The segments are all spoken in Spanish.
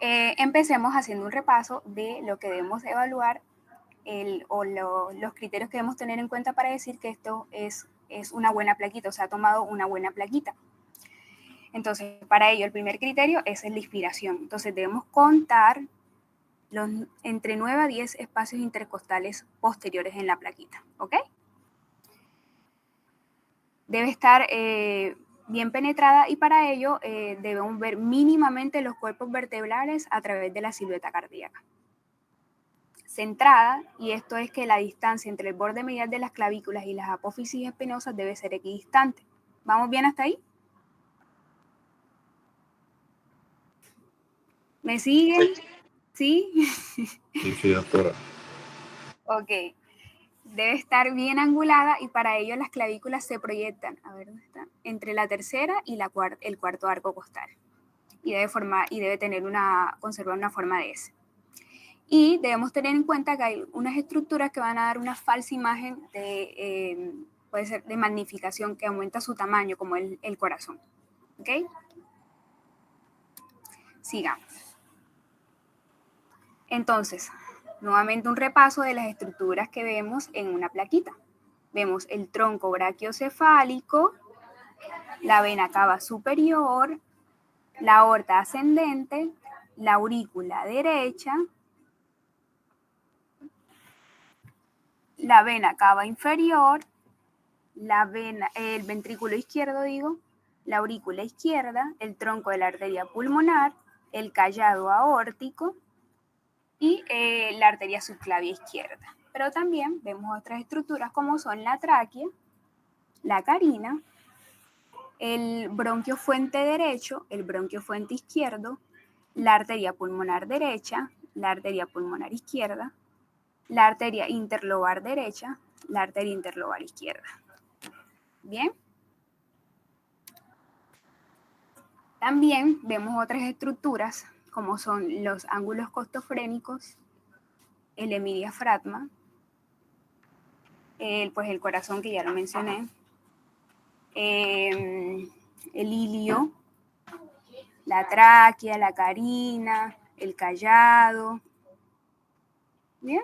Empecemos haciendo un repaso de lo que debemos evaluar los criterios que debemos tener en cuenta para decir que esto es una buena plaquita, o sea, ha tomado una buena plaquita. Entonces, para ello, el primer criterio es la inspiración. Entonces, debemos contar entre 9 a 10 espacios intercostales posteriores en la plaquita, ¿ok? Debe estar bien penetrada y para ello debemos ver mínimamente los cuerpos vertebrales a través de la silueta cardíaca. Centrada, y esto es que la distancia entre el borde medial de las clavículas y las apófisis espinosas debe ser equidistante. ¿Vamos bien hasta ahí? ¿Me siguen? ¿Sí? Sí, doctora. Ok. Debe estar bien angulada y para ello las clavículas se proyectan, a ver dónde está, entre la tercera y el cuarto arco costal. Y debe tener conservar una forma de S. Y debemos tener en cuenta que hay unas estructuras que van a dar una falsa imagen puede ser de magnificación, que aumenta su tamaño, como el corazón. ¿Ok? Sigamos. Entonces, nuevamente un repaso de las estructuras que vemos en una plaquita. Vemos el tronco brachiocefálico, la vena cava superior, la aorta ascendente, la aurícula derecha, la vena cava inferior, el ventrículo izquierdo, la aurícula izquierda, el tronco de la arteria pulmonar, el callado aórtico y la arteria subclavia izquierda. Pero también vemos otras estructuras como son la tráquea, la carina, el bronquio fuente derecho, el bronquio fuente izquierdo, la arteria pulmonar derecha, la arteria pulmonar izquierda, la arteria interlobar derecha, la arteria interlobar izquierda. Bien. También vemos otras estructuras como son los ángulos costofrénicos, el hemidiafragma, pues el corazón que ya lo mencioné, el ilio, la tráquea, la carina, el callado. ¿Bien?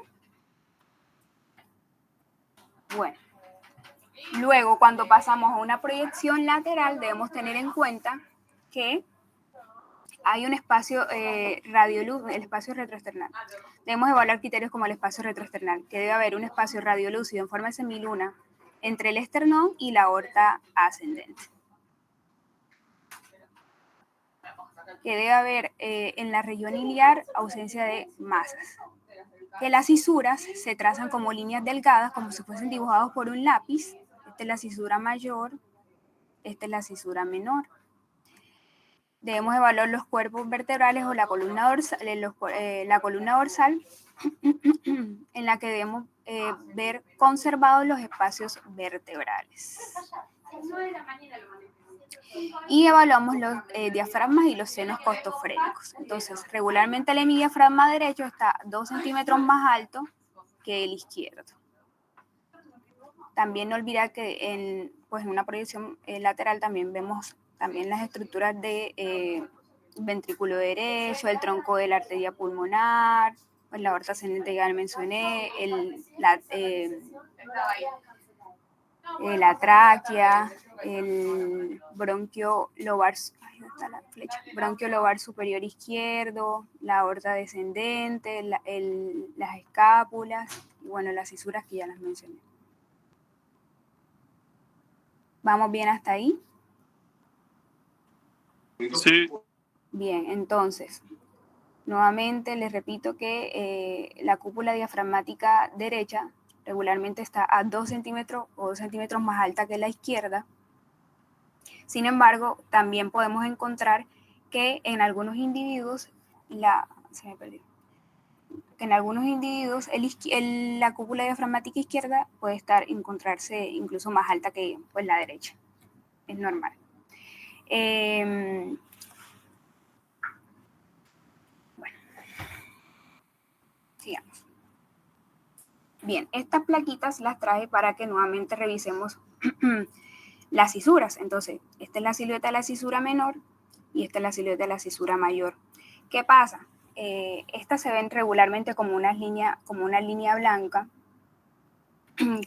Bueno, luego cuando pasamos a una proyección lateral debemos tener en cuenta que hay un espacio radioluz, el espacio retroesternal. Debemos evaluar criterios como el espacio retroesternal, que debe haber un espacio radiolúcido en forma de semiluna entre el esternón y la aorta ascendente. Que debe haber en la región iliar ausencia de masas. Que las cisuras se trazan como líneas delgadas, como si fuesen dibujados por un lápiz. Esta es la cisura mayor, esta es la cisura menor. Debemos evaluar los cuerpos vertebrales o la columna dorsal, en la que debemos ver conservados los espacios vertebrales. Y evaluamos los diafragmas y los senos costofrénicos. Entonces, regularmente el hemidiafragma derecho está 2 centímetros más alto que el izquierdo. También no olvidar que en una proyección lateral también vemos también las estructuras de ventrículo derecho, el tronco de la arteria pulmonar, pues la aorta ascendente ya lo mencioné, la tráquea, el bronquio lobar, bronquio lobar superior izquierdo, la aorta descendente, las escápulas y bueno, las cisuras que ya las mencioné. ¿Vamos bien hasta ahí? Sí. Bien, entonces, nuevamente les repito que la cúpula diafragmática derecha regularmente está a 2 centímetros o 2 centímetros más alta que la izquierda. Sin embargo, también podemos encontrar que en algunos individuos la cúpula diafragmática izquierda puede encontrarse incluso más alta que pues, la derecha. Es normal. Sigamos. Bien, estas plaquitas las traje para que nuevamente revisemos las cisuras. Entonces, esta es la silueta de la cisura menor y esta es la silueta de la cisura mayor. ¿Qué pasa? Estas se ven regularmente como una línea blanca,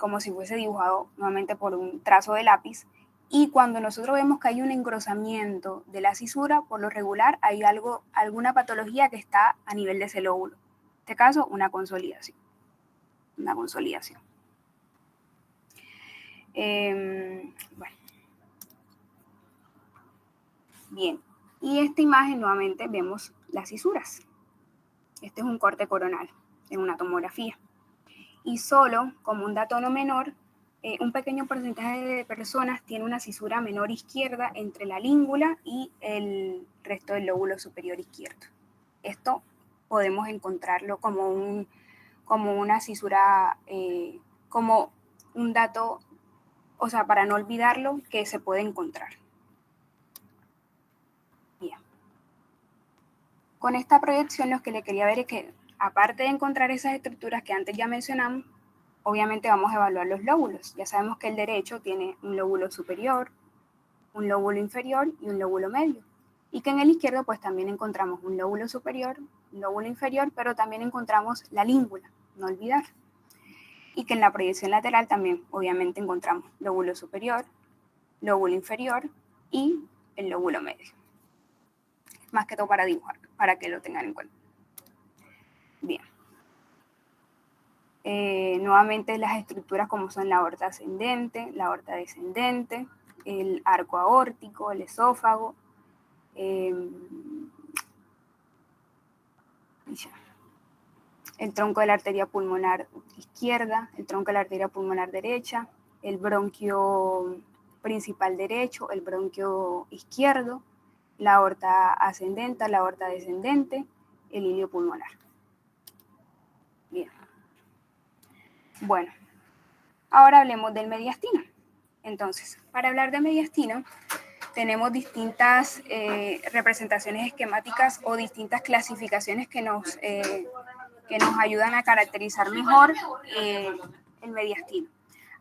como si fuese dibujado nuevamente por un trazo de lápiz. Y cuando nosotros vemos que hay un engrosamiento de la cisura, por lo regular hay alguna patología que está a nivel de ese lóbulo. En este caso, una consolidación. Bueno. Bien, y esta imagen nuevamente vemos las cisuras. Este es un corte coronal en una tomografía. Y solo, como un dato no menor, un pequeño porcentaje de personas tiene una cisura menor izquierda entre la língula y el resto del lóbulo superior izquierdo. Esto podemos encontrarlo como una cisura, como un dato, o sea, para no olvidarlo, que se puede encontrar. Bien. Con esta proyección lo que le quería ver es que, aparte de encontrar esas estructuras que antes ya mencionamos, obviamente vamos a evaluar los lóbulos. Ya sabemos que el derecho tiene un lóbulo superior, un lóbulo inferior y un lóbulo medio. Y que en el izquierdo pues también encontramos un lóbulo superior, un lóbulo inferior, pero también encontramos la língula, no olvidar. Y que en la proyección lateral también obviamente encontramos lóbulo superior, lóbulo inferior y el lóbulo medio. Más que todo para dibujar, para que lo tengan en cuenta. Bien. Nuevamente las estructuras como son la aorta ascendente, la aorta descendente, el arco aórtico, el esófago, el tronco de la arteria pulmonar izquierda, el tronco de la arteria pulmonar derecha, el bronquio principal derecho, el bronquio izquierdo, la aorta ascendente, la aorta descendente, el ilio pulmonar. Bien. Bueno, ahora hablemos del mediastino. Entonces, para hablar de mediastino, tenemos distintas representaciones esquemáticas o distintas clasificaciones que nos ayudan a caracterizar mejor el mediastino.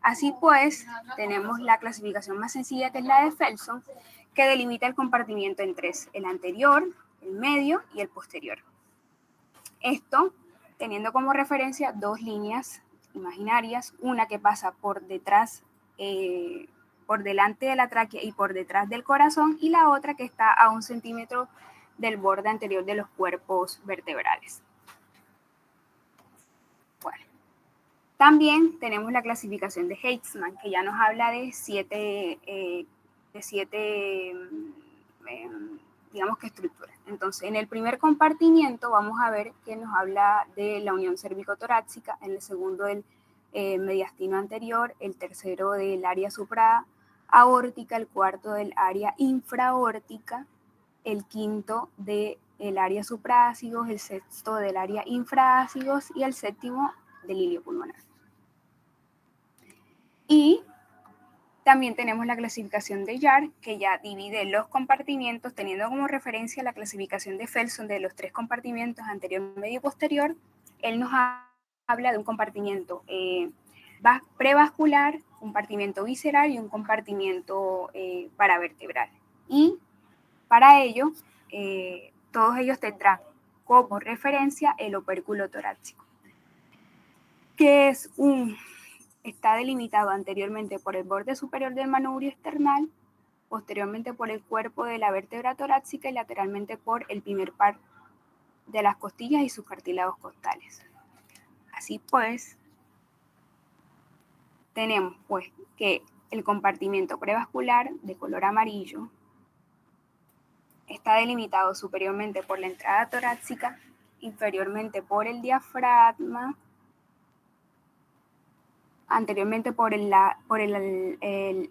Así pues, tenemos la clasificación más sencilla, que es la de Felson, que delimita el compartimiento en tres: el anterior, el medio y el posterior. Esto teniendo como referencia dos líneas imaginarias, una que pasa por detrás, por delante de la tráquea y por detrás del corazón, y la otra que está a 1 centímetro del borde anterior de los cuerpos vertebrales. Bueno, también tenemos la clasificación de Heitzmann, que ya nos habla de siete digamos que estructuras. Entonces, en el primer compartimiento vamos a ver que nos habla de la unión cervicotorácica, en el segundo del mediastino anterior, el tercero del área supraaórtica, el cuarto del área infraaórtica, el quinto del área supraácigos, el sexto del área infraácigos y el séptimo del ilio pulmonar. Y también tenemos la clasificación de Yark, que ya divide los compartimientos teniendo como referencia la clasificación de Felson de los tres compartimientos anterior, medio y posterior. Él nos habla de un compartimiento prevascular, un compartimiento visceral y un compartimiento paravertebral. Y para ello, todos ellos tendrán como referencia el opérculo torácico, que está delimitado anteriormente por el borde superior del manubrio esternal, posteriormente por el cuerpo de la vértebra torácica y lateralmente por el primer par de las costillas y sus cartílagos costales. Así pues, tenemos pues que el compartimento prevascular de color amarillo está delimitado superiormente por la entrada torácica, inferiormente por el diafragma, anteriormente por el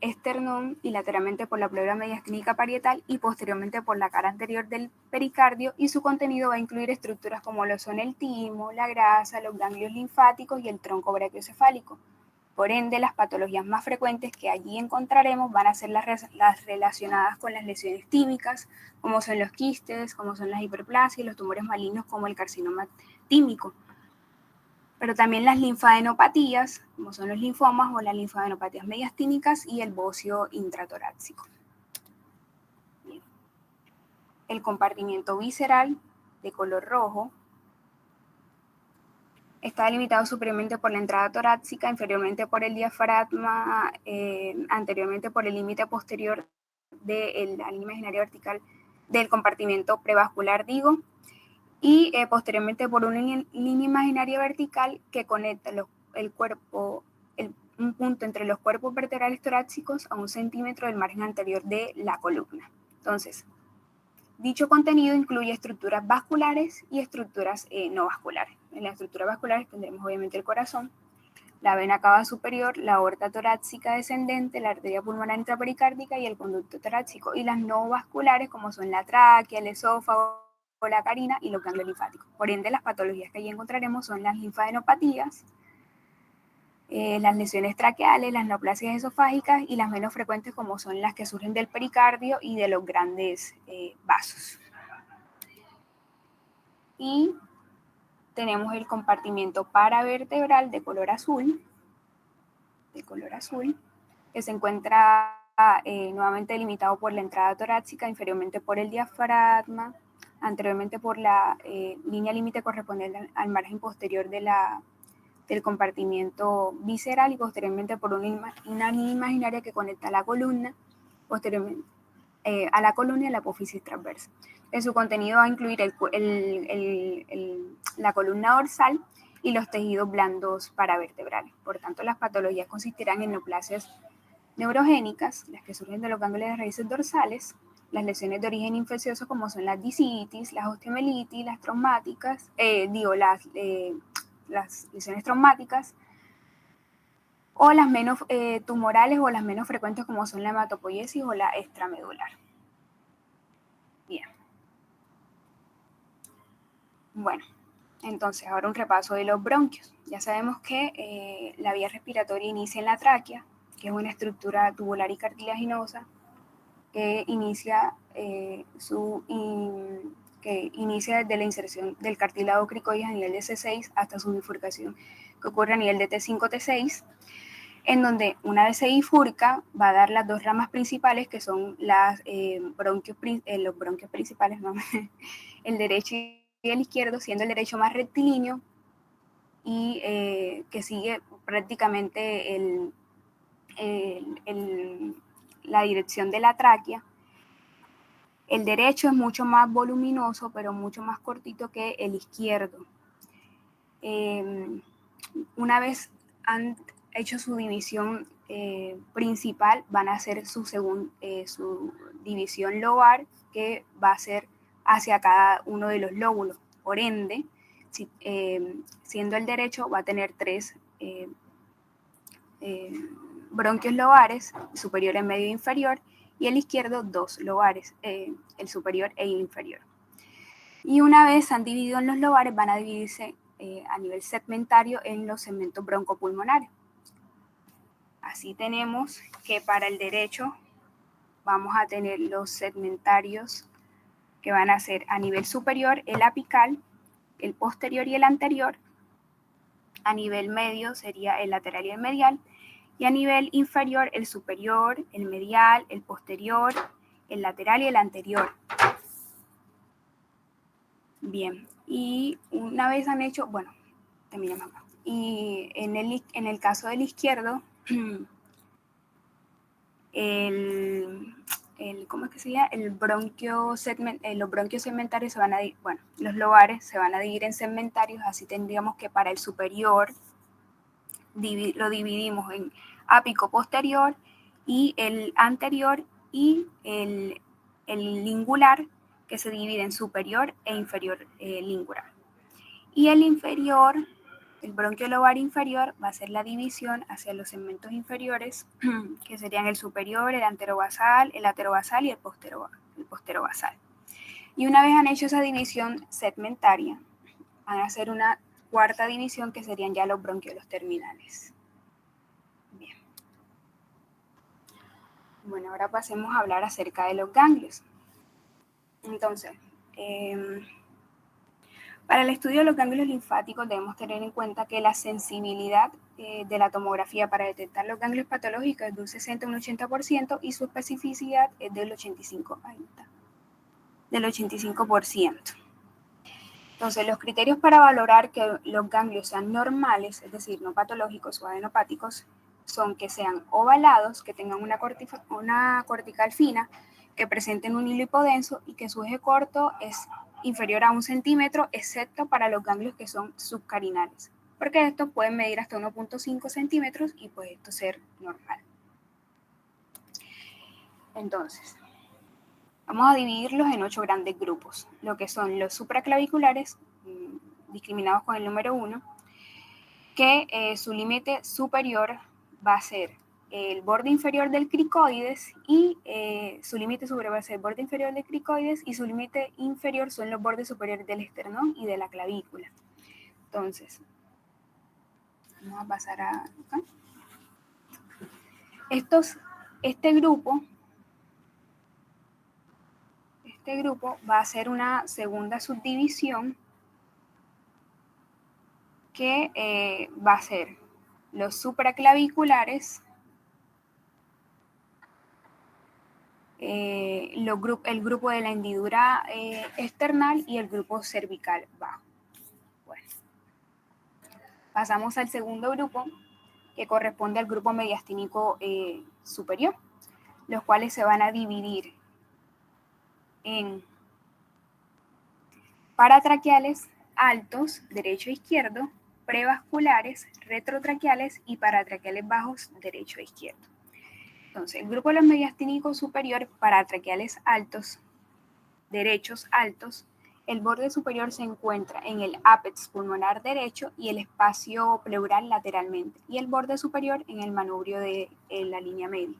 esternón y lateralmente por la pleura mediastínica parietal y posteriormente por la cara anterior del pericardio, y su contenido va a incluir estructuras como lo son el timo, la grasa, los ganglios linfáticos y el tronco brachiocefálico. Por ende, las patologías más frecuentes que allí encontraremos van a ser las relacionadas con las lesiones tímicas, como son los quistes, como son las hiperplasias y los tumores malignos como el carcinoma tímico. Pero también las linfadenopatías, como son los linfomas o las linfadenopatías mediastínicas y el bocio intratorácico. Bien. El compartimiento visceral de color rojo. Está delimitado superiormente por la entrada torácica, inferiormente por el diafragma, anteriormente por el límite posterior de la línea imaginaria vertical del compartimento prevascular, y posteriormente por una línea imaginaria vertical que conecta el cuerpo, un punto entre los cuerpos vertebrales torácicos a 1 centímetro del margen anterior de la columna. Entonces, dicho contenido incluye estructuras vasculares y estructuras no vasculares. En las estructuras vasculares tendremos obviamente el corazón, la vena cava superior, la aorta torácica descendente, la arteria pulmonar intrapericárdica y el conducto torácico. Y las no vasculares, como son la tráquea, el esófago, la carina y los ganglios linfáticos. Por ende, las patologías que allí encontraremos son las linfadenopatías, las lesiones traqueales, las neoplasias esofágicas y las menos frecuentes, como son las que surgen del pericardio y de los grandes vasos. Y tenemos el compartimento paravertebral de color azul, que se encuentra nuevamente delimitado por la entrada torácica, inferiormente por el diafragma, anteriormente por la línea límite correspondiente al margen posterior del compartimiento visceral y posteriormente por una línea imaginaria que conecta la columna, posteriormente a la columna y a la apófisis transversa. En su contenido va a incluir la columna dorsal y los tejidos blandos paravertebrales. Por tanto, las patologías consistirán en neoplasias neurogénicas, las que surgen de los ganglios de raíces dorsales, las lesiones de origen infeccioso como son las discitis, las osteomelitis, las traumáticas, las lesiones traumáticas, o las menos tumorales o las menos frecuentes como son la hematopoiesis o la extramedular. Bien. Bueno, entonces ahora un repaso de los bronquios. Ya sabemos que la vía respiratoria inicia en la tráquea, que es una estructura tubular y cartilaginosa que inicia desde la inserción del cartílago cricoide a nivel de C6 hasta su bifurcación, que ocurre a nivel de T5, T6, en donde una vez se bifurca va a dar las dos ramas principales, que son los bronquios principales, ¿no? El derecho y el izquierdo, siendo el derecho más rectilíneo y que sigue prácticamente la dirección de la tráquea. El derecho es mucho más voluminoso, pero mucho más cortito que el izquierdo. Una vez han hecho su división principal, van a hacer su división lobar, que va a ser hacia cada uno de los lóbulos. Por ende, siendo el derecho, va a tener 3 bronquios lobares, superior, en medio e inferior, y el izquierdo 2 lobares, el superior e inferior. Y una vez han dividido en los lobares, van a dividirse a nivel segmentario en los segmentos broncopulmonares. Así tenemos que para el derecho vamos a tener los segmentarios que van a ser a nivel superior el apical, el posterior y el anterior. A nivel medio sería el lateral y el medial. Y a nivel inferior el superior, el medial, el posterior, el lateral y el anterior. Bien, y una vez han hecho, bueno, terminamos acá. Y en el caso del izquierdo, ¿cómo es que se llama? Los bronquios segmentarios se van a dividir, bueno, los lobares se van a dividir en segmentarios, así tendríamos que para el superior lo dividimos en ápico posterior y el anterior y el lingular, que se divide en superior e inferior lingular. Y el inferior, el bronquio lobar inferior, va a ser la división hacia los segmentos inferiores, que serían el superior, el anterobasal, el laterobasal y el posterobasal. Y una vez han hecho esa división segmentaria, van a hacer una cuarta división, que serían ya los bronquiolos terminales. Bien. Bueno, ahora pasemos a hablar acerca de los ganglios. Entonces, para el estudio de los ganglios linfáticos debemos tener en cuenta que la sensibilidad de la tomografía para detectar los ganglios patológicos es de un 60 a un 80% y su especificidad es del 85%. Entonces, los criterios para valorar que los ganglios sean normales, es decir, no patológicos o adenopáticos, son que sean ovalados, que tengan una cortical fina, que presenten un hilo hipodenso y que su eje corto es inferior a 1 centímetro, excepto para los ganglios que son subcarinales, porque estos pueden medir hasta 1.5 centímetros y puede esto ser normal. Entonces, vamos a dividirlos en 8 grandes grupos, lo que son los supraclaviculares, discriminados con el número 1, que su límite superior va a ser el borde inferior del cricoides y su límite superior va a ser el borde inferior del cricoides y su límite inferior son los bordes superiores del esternón y de la clavícula. Entonces, vamos a pasar a acá. Este grupo va a ser una segunda subdivisión que va a ser los supraclaviculares, el grupo de la hendidura external y el grupo cervical bajo. Bueno, pasamos al segundo grupo, que corresponde al grupo mediastínico superior, los cuales se van a dividir en paratraqueales altos, derecho e izquierdo, prevasculares, retrotraqueales y paratraqueales bajos, derecho e izquierdo. Entonces, el grupo de los mediastínicos superior, paratraqueales altos, derechos altos, el borde superior se encuentra en el ápex pulmonar derecho y el espacio pleural lateralmente, y el borde superior en el manubrio de la línea media.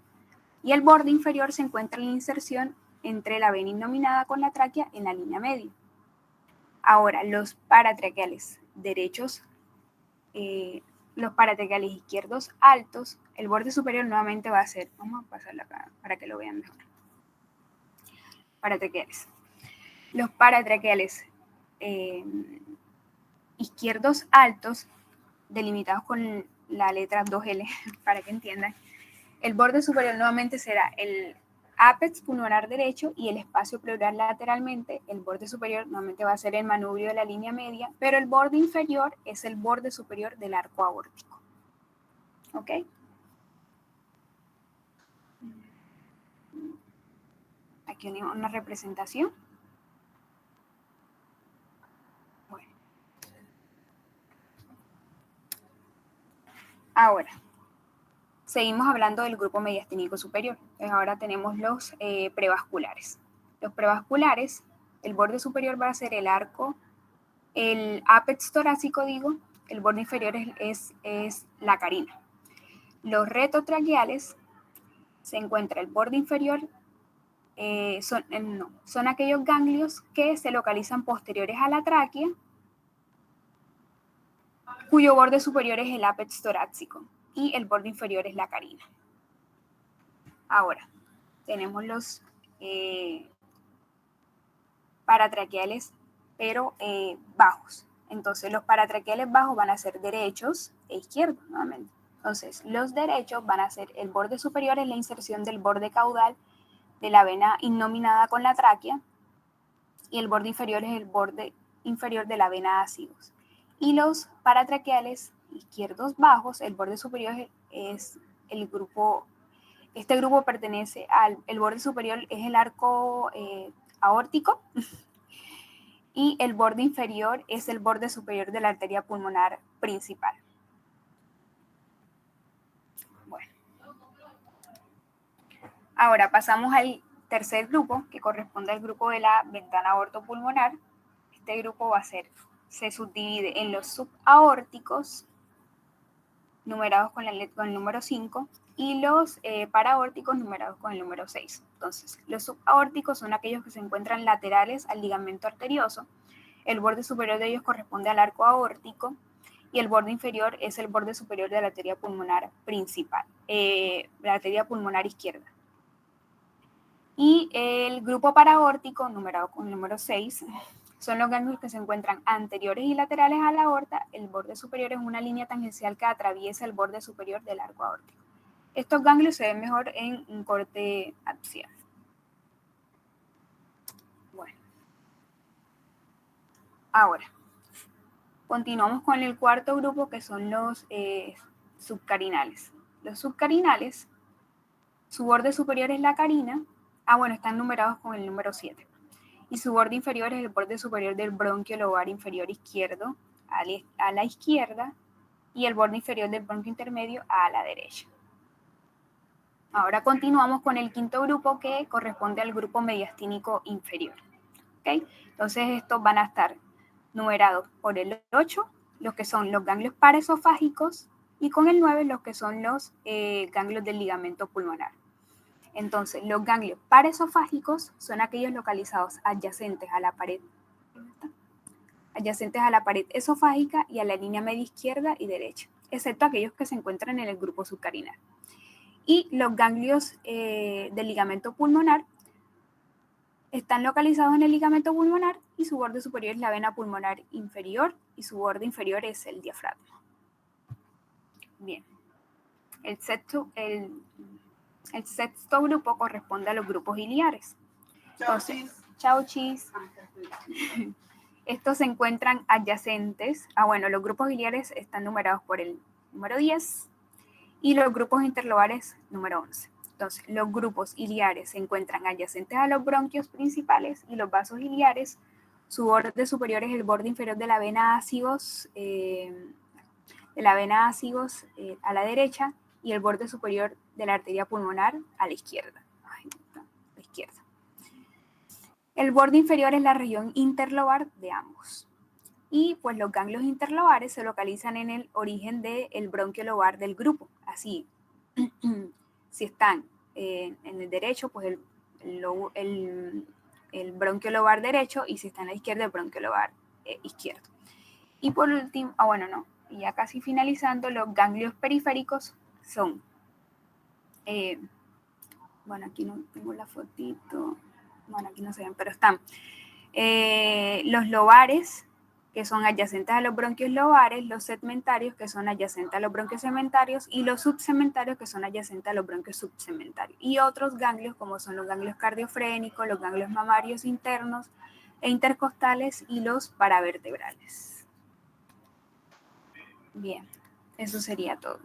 Y el borde inferior se encuentra en la inserción entre la vena innominada con la tráquea en la línea media. Ahora, los paratraqueales derechos, los paratraqueales izquierdos altos, el borde superior nuevamente va a ser, vamos a pasarlo acá para que lo vean mejor. Paratraqueales. Los paratraqueales izquierdos altos, delimitados con la letra 2L, para que entiendan, el borde superior nuevamente será el ápex pulmonar derecho y el espacio pleural lateralmente. El borde superior nuevamente va a ser el manubrio de la línea media, pero el borde inferior es el borde superior del arco aórtico. ¿Ok? Aquí una representación. Bueno. Ahora, seguimos hablando del grupo mediastínico superior. Entonces ahora tenemos los prevasculares. Los prevasculares, el borde superior va a ser el arco, el ápex torácico, digo, el borde inferior es la carina. Los retrotraqueales se encuentra el borde inferior, son aquellos ganglios que se localizan posteriores a la tráquea, cuyo borde superior es el ápex torácico y el borde inferior es la carina. Ahora, tenemos los paratraqueales, pero bajos. Entonces, los paratraqueales bajos van a ser derechos e izquierdos, nuevamente. Entonces, los derechos van a ser el borde superior es la inserción del borde caudal de la vena innominada con la tráquea y el borde inferior es el borde inferior de la vena ácidos. Y los paratraqueales izquierdos bajos, el borde superior es el grupo, este grupo pertenece el borde superior es el arco aórtico y el borde inferior es el borde superior de la arteria pulmonar principal. Bueno. Ahora pasamos al tercer grupo, que corresponde al grupo de la ventana aortopulmonar. Este grupo se subdivide en los subaórticos, numerados con el número 5, y los paraórticos, numerados con el número 6. Entonces, los subaórticos son aquellos que se encuentran laterales al ligamento arterioso. El borde superior de ellos corresponde al arco aórtico y el borde inferior es el borde superior de la arteria pulmonar principal, la arteria pulmonar izquierda. Y el grupo paraórtico, numerado con el número 6, son los ganglios que se encuentran anteriores y laterales a la aorta. El borde superior es una línea tangencial que atraviesa el borde superior del arco aórtico. Estos ganglios se ven mejor en un corte axial. Bueno. Ahora, continuamos con el cuarto grupo, que son los subcarinales. Los subcarinales, su borde superior es la carina. Bueno, están numerados con el número 7. Y su borde inferior es el borde superior del bronquio lobar inferior izquierdo a la izquierda, y el borde inferior del bronquio intermedio a la derecha. Ahora continuamos con el quinto grupo, que corresponde al grupo mediastínico inferior. ¿Okay? Entonces estos van a estar numerados por el 8, los que son los ganglios paraesofágicos, y con el 9 los que son los ganglios del ligamento pulmonar. Entonces, los ganglios paraesofágicos son aquellos localizados adyacentes a la pared esofágica y a la línea media izquierda y derecha, excepto aquellos que se encuentran en el grupo subcarinal. Y los ganglios del ligamento pulmonar están localizados en el ligamento pulmonar, y su borde superior es la vena pulmonar inferior y su borde inferior es el diafragma. Bien. El sexto grupo corresponde a los grupos iliares. Entonces, chao, chis. Estos se encuentran adyacentes. Los grupos iliares están numerados por el número 10 y los grupos interlobares número 11. Entonces, los grupos iliares se encuentran adyacentes a los bronquios principales y los vasos iliares. Su borde superior es el borde inferior de la vena ácigos, a la derecha, y el borde superior de la arteria pulmonar a la izquierda. El borde inferior es la región interlobar de ambos. Y pues los ganglios interlobares se localizan en el origen del bronquio lobar del grupo. Así, si están en el derecho, pues el bronquio lobar derecho, y si está en la izquierda, el bronquio lobar izquierdo. Y por último, y ya casi finalizando, los ganglios periféricos son, aquí no tengo la fotito, aquí no se ven, pero están los lobares, que son adyacentes a los bronquios lobares, los segmentarios, que son adyacentes a los bronquios segmentarios, y los subsegmentarios, que son adyacentes a los bronquios subsegmentarios, y otros ganglios, como son los ganglios cardiofrénicos, los ganglios mamarios internos e intercostales, y los paravertebrales. Bien, eso sería todo.